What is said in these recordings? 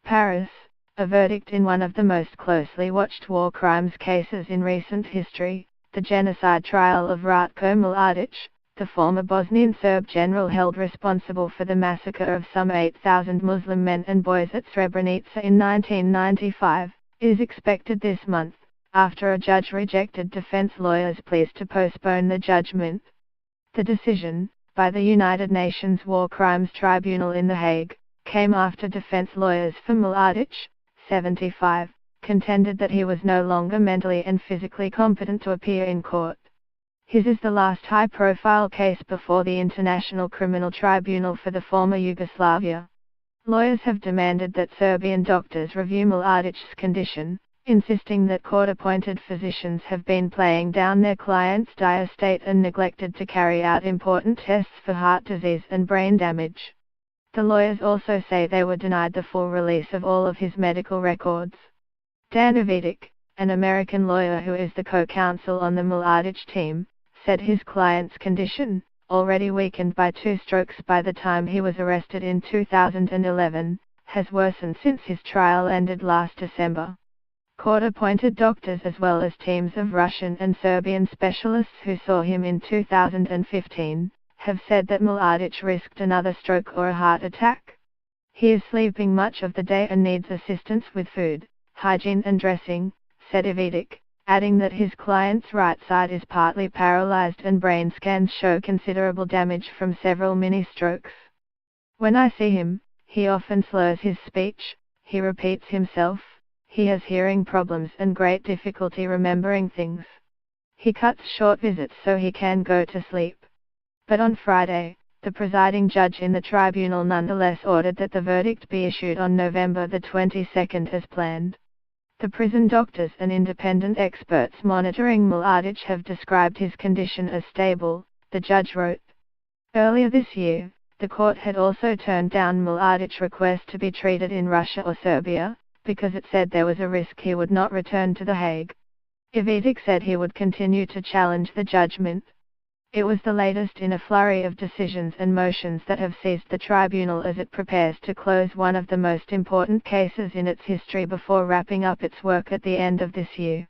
Paris, a verdict in one of the most closely watched war crimes cases in recent history, the genocide trial of Ratko Mladic, the former Bosnian Serb general held responsible for the massacre of some 8,000 Muslim men and boys at Srebrenica in 1995, is expected this month, after a judge rejected defense lawyers' pleas to postpone the judgment. The decision, by the United Nations War Crimes Tribunal in The Hague, came after defense lawyers for Mladic, 75, contended that he was no longer mentally and physically competent to appear in court. His is the last high-profile case before the International Criminal Tribunal for the former Yugoslavia. Lawyers have demanded that Serbian doctors review Mladic's condition, insisting that court-appointed physicians have been playing down their client's dire state and neglected to carry out important tests for heart disease and brain damage. The lawyers also say they were denied the full release of all of his medical records. Dan Ivitic, an American lawyer who is the co-counsel on the Mladic team, said his client's condition, already weakened by 2 strokes by the time he was arrested in 2011, has worsened since his trial ended last December. Court-appointed doctors as well as teams of Russian and Serbian specialists who saw him in 2015, have said that Mladic risked another stroke or a heart attack. He is sleeping much of the day and needs assistance with food, hygiene and dressing, said Ivitic, adding that his client's right side is partly paralyzed and brain scans show considerable damage from several mini-strokes. When I see him, he often slurs his speech, he repeats himself, he has hearing problems and great difficulty remembering things. He cuts short visits so he can go to sleep. But on Friday, the presiding judge in the tribunal nonetheless ordered that the verdict be issued on November the 22nd as planned. The prison doctors and independent experts monitoring Mladic have described his condition as stable, the judge wrote. Earlier this year, the court had also turned down Mladic's request to be treated in Russia or Serbia, because it said there was a risk he would not return to The Hague. Ivitic said he would continue to challenge the judgment. It was the latest in a flurry of decisions and motions that have seized the tribunal as it prepares to close one of the most important cases in its history before wrapping up its work at the end of this year.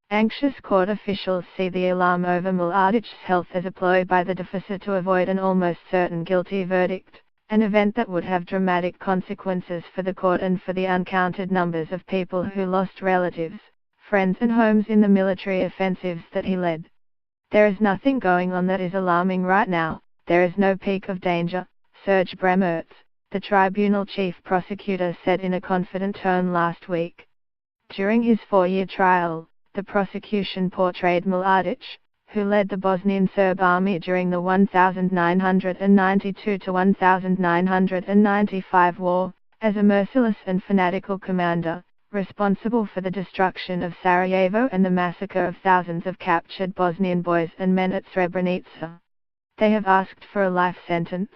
Anxious court officials see the alarm over Mladic's health as a ploy by the defense to avoid an almost certain guilty verdict, an event that would have dramatic consequences for the court and for the uncounted numbers of people who lost relatives, friends and homes in the military offensives that he led. There is nothing going on that is alarming right now, there is no peak of danger, Serge Bremertz, the tribunal chief prosecutor said in a confident tone last week. During his 4-year trial, the prosecution portrayed Mladic, who led the Bosnian Serb army during the 1992 to 1995 war, as a merciless and fanatical commander, responsible for the destruction of Sarajevo and the massacre of thousands of captured Bosnian boys and men at Srebrenica. They have asked for a life sentence.